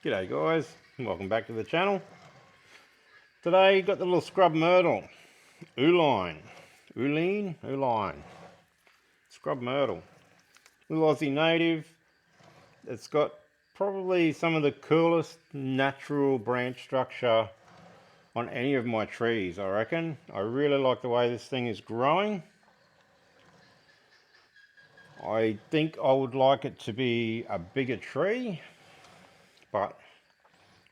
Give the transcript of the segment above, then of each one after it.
G'day guys, welcome back to the channel. Today got the little scrub myrtle, Ooline, scrub myrtle, little Aussie native. It's got probably some of the coolest natural branch structure on any of my trees, I reckon. I really like the way this thing is growing. I think I would like it to be a bigger tree, but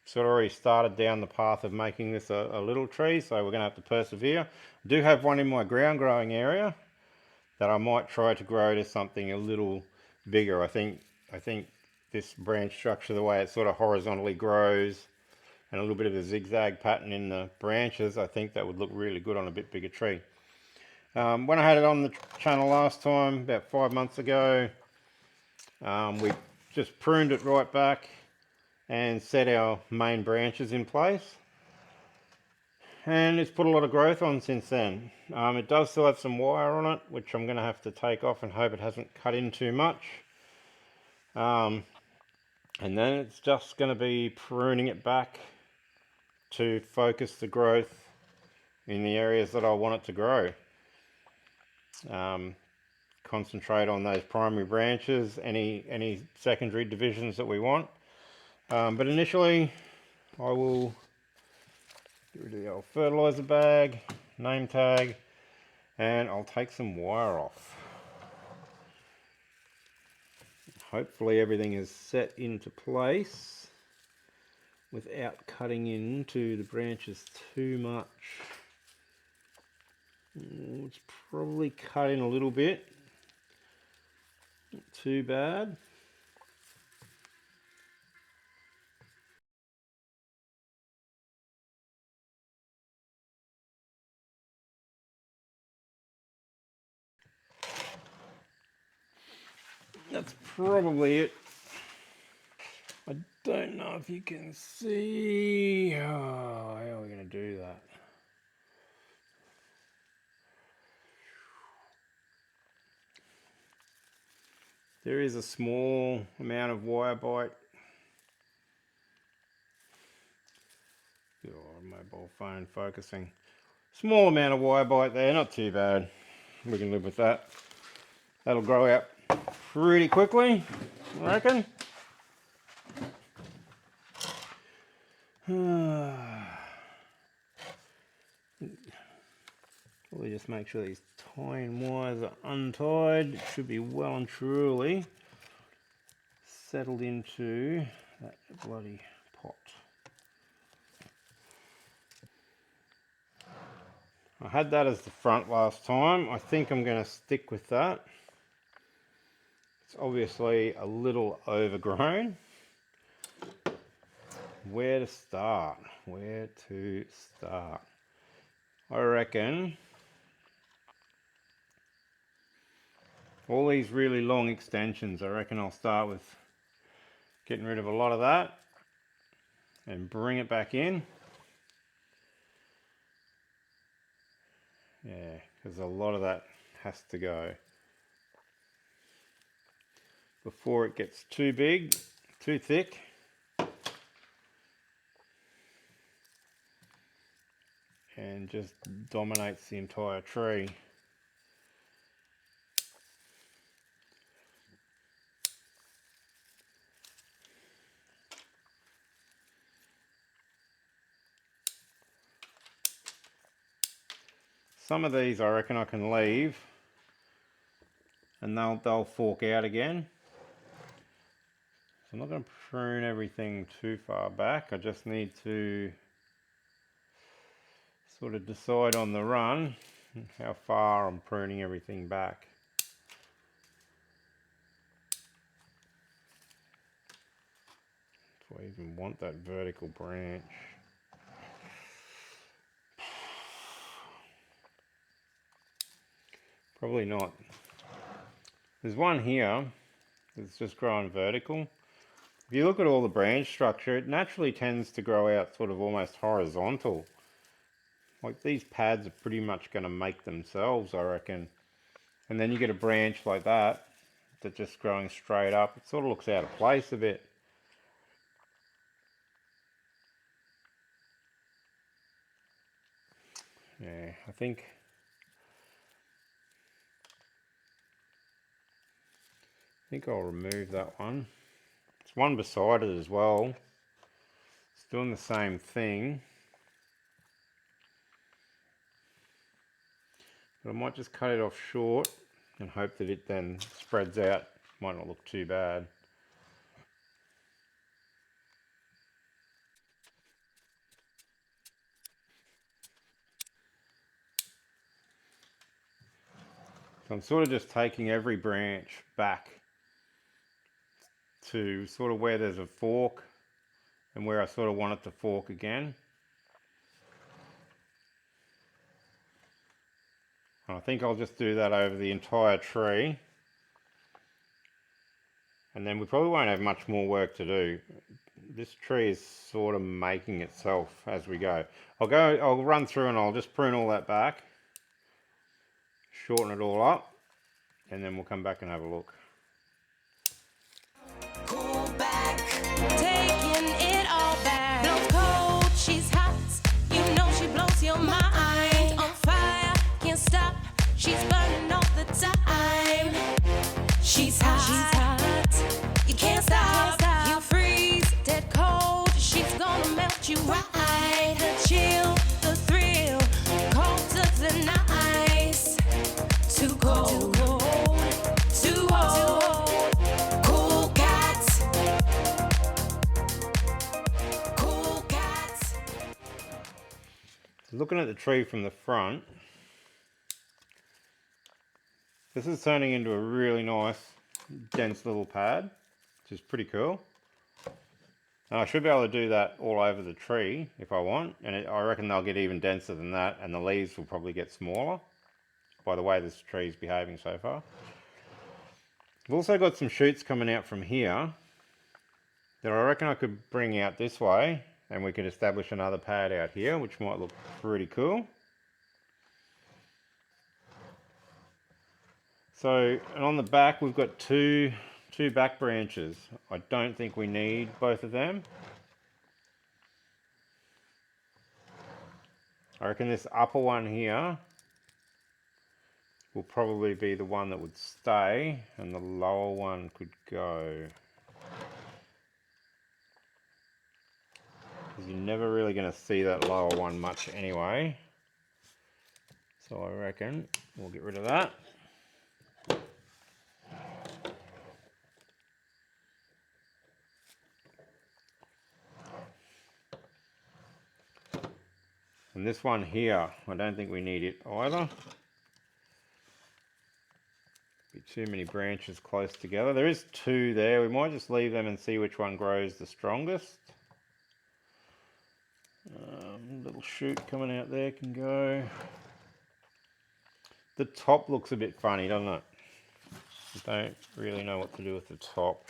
sort of already started down the path of making this a little tree, so we're going to have to persevere. I do have one in my ground growing area that I might try to grow to something a little bigger. I think this branch structure, the way it sort of horizontally grows and a little bit of a zigzag pattern in the branches, I think that would look really good on a bit bigger tree. When I had it on the channel last time, about 5 months ago, we just pruned it right back and set our main branches in place, and it's put a lot of growth on since then. It does still have some wire on it, which I'm going to have to take off and hope it hasn't cut in too much, and then it's just going to be pruning it back to focus the growth in the areas that I want it to grow. Concentrate on those primary branches, any secondary divisions that we want. But initially I will get rid of the old fertilizer bag, name tag, and I'll take some wire off. Hopefully everything is set into place without cutting into the branches too much. It's probably cut in a little bit, not too bad. That's probably it. I don't know if you can see. Oh, how are we going to do that? There is a small amount of wire bite. Oh, mobile phone focusing. Small amount of wire bite there, not too bad. We can live with that. That'll grow out pretty quickly, I reckon. Probably just make sure these tying wires are untied. It should be well and truly settled into that bloody pot. I had that as the front last time. I think I'm going to stick with that. It's obviously a little overgrown. Where to start? I reckon all these really long extensions, I reckon I'll start with getting rid of a lot of that and bring it back in. Yeah, because a lot of that has to go before it gets too big, too thick. And just dominates the entire tree. Some of these I reckon I can leave and they'll fork out again. So I'm not going to prune everything too far back. I just need to sort of decide on the run how far I'm pruning everything back. Do I even want that vertical branch? Probably not. There's one here that's just growing vertical. If you look at all the branch structure, it naturally tends to grow out sort of almost horizontal. Like these pads are pretty much going to make themselves, I reckon. And then you get a branch like that that's just growing straight up. It sort of looks out of place a bit. Yeah, I think I'll remove that one. There's one beside it as well. It's doing the same thing. But I might just cut it off short and hope that it then spreads out. Might not look too bad. So I'm sort of just taking every branch back to sort of where there's a fork and where I sort of want it to fork again. And I think I'll just do that over the entire tree. And then we probably won't have much more work to do. This tree is sort of making itself as we go. I'll run through and I'll just prune all that back, shorten it all up, and then we'll come back and have a look. Cool back, taking it all back. Blows cold, she's hot. You know she blows your mind. On fire, can't stop. She's burning all the time. She's hot, you can't stop. You freeze, dead cold. She's gonna melt you right. The chill, the thrill, colder than ice. Too cold, too cold. Cool cats, cool cats. Looking at the tree from the front, this is turning into a really nice, dense little pad, which is pretty cool. Now I should be able to do that all over the tree if I want, and I reckon they'll get even denser than that, and the leaves will probably get smaller by the way this tree is behaving so far. We've also got some shoots coming out from here that I reckon I could bring out this way, and we could establish another pad out here, which might look pretty cool. So, and on the back we've got two back branches. I don't think we need both of them. I reckon this upper one here will probably be the one that would stay, and the lower one could go. Because you're never really going to see that lower one much anyway. So I reckon we'll get rid of that. And this one here, I don't think we need it either. Be too many branches close together. There is two there. We might just leave them and see which one grows the strongest. Little shoot coming out there can go. The top looks a bit funny, doesn't it? I don't really know what to do with the top.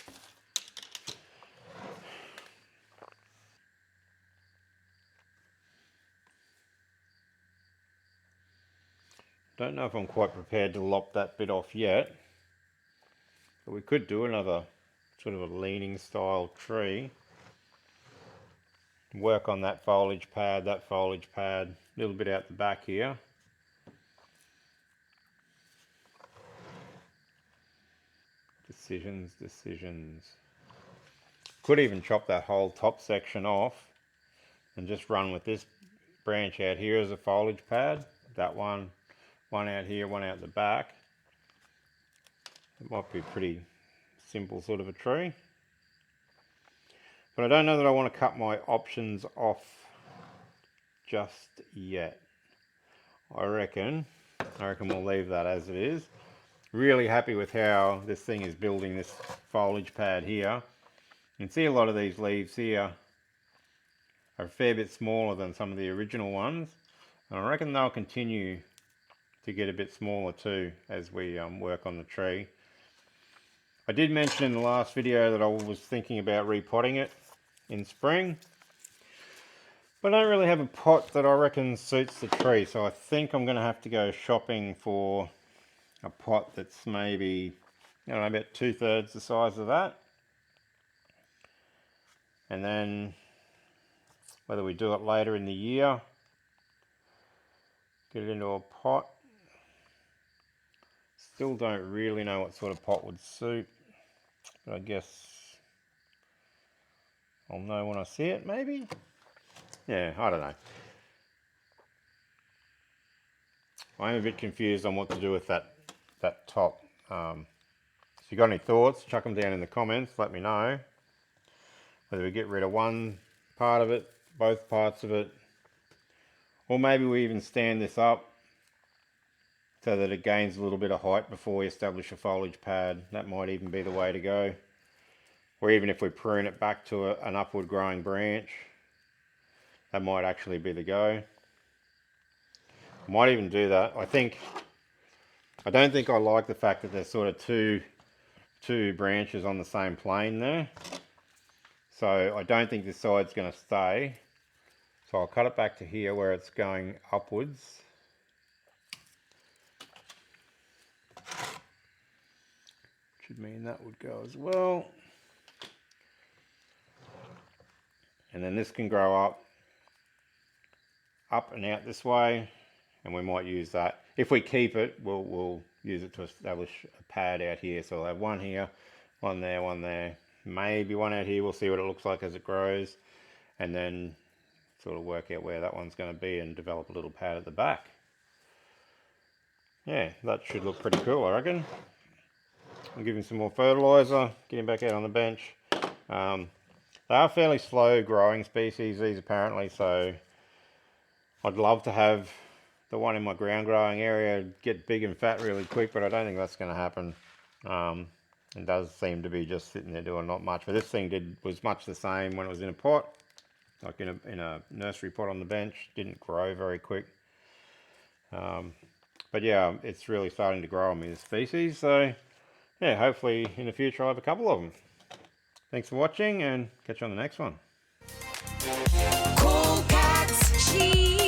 Don't know if I'm quite prepared to lop that bit off yet. But we could do another sort of a leaning style tree. Work on that foliage pad, a little bit out the back here. Decisions. Could even chop that whole top section off and just run with this branch out here as a foliage pad. That one out here, one out the back. It might be a pretty simple sort of a tree. But I don't know that I want to cut my options off just yet. I reckon we'll leave that as it is. Really happy with how this thing is building this foliage pad here. You can see a lot of these leaves here are a fair bit smaller than some of the original ones. And I reckon they'll continue to get a bit smaller too as we work on the tree. I did mention in the last video that I was thinking about repotting it in spring. But I don't really have a pot that I reckon suits the tree, so I think I'm going to have to go shopping for a pot that's maybe, I don't know, about 2/3 the size of that. And then whether we do it later in the year get it into a pot. Still don't really know what sort of pot would suit, but I guess I'll know when I see it, maybe? Yeah, I don't know. I'm a bit confused on what to do with that top. If you've got any thoughts, chuck them down in the comments, let me know. Whether we get rid of one part of it, both parts of it, or maybe we even stand this up so that it gains a little bit of height before we establish a foliage pad. That might even be the way to go. Or even if we prune it back to an upward growing branch, that might actually be the go. I might even do that. I don't think I like the fact that there's sort of two branches on the same plane there. So I don't think this side's going to stay. So I'll cut it back to here where it's going upwards. Should mean that would go as well. And then this can grow up and out this way, and we might use that. If we keep it, we'll use it to establish a pad out here. So I'll have one here, one there, maybe one out here. We'll see what it looks like as it grows, and then sort of work out where that one's going to be and develop a little pad at the back. Yeah, that should look pretty cool, I reckon. I'll give him some more fertilizer, get him back out on the bench. They are fairly slow growing species, these apparently, so I'd love to have the one in my ground growing area get big and fat really quick, but I don't think that's going to happen. It does seem to be just sitting there doing not much, but this thing was much the same when it was in a pot, like in a nursery pot on the bench. Didn't grow very quick. But yeah, it's really starting to grow on me, this species, so yeah, hopefully in the future I'll have a couple of them. Thanks for watching, and catch you on the next one. Cool cats, she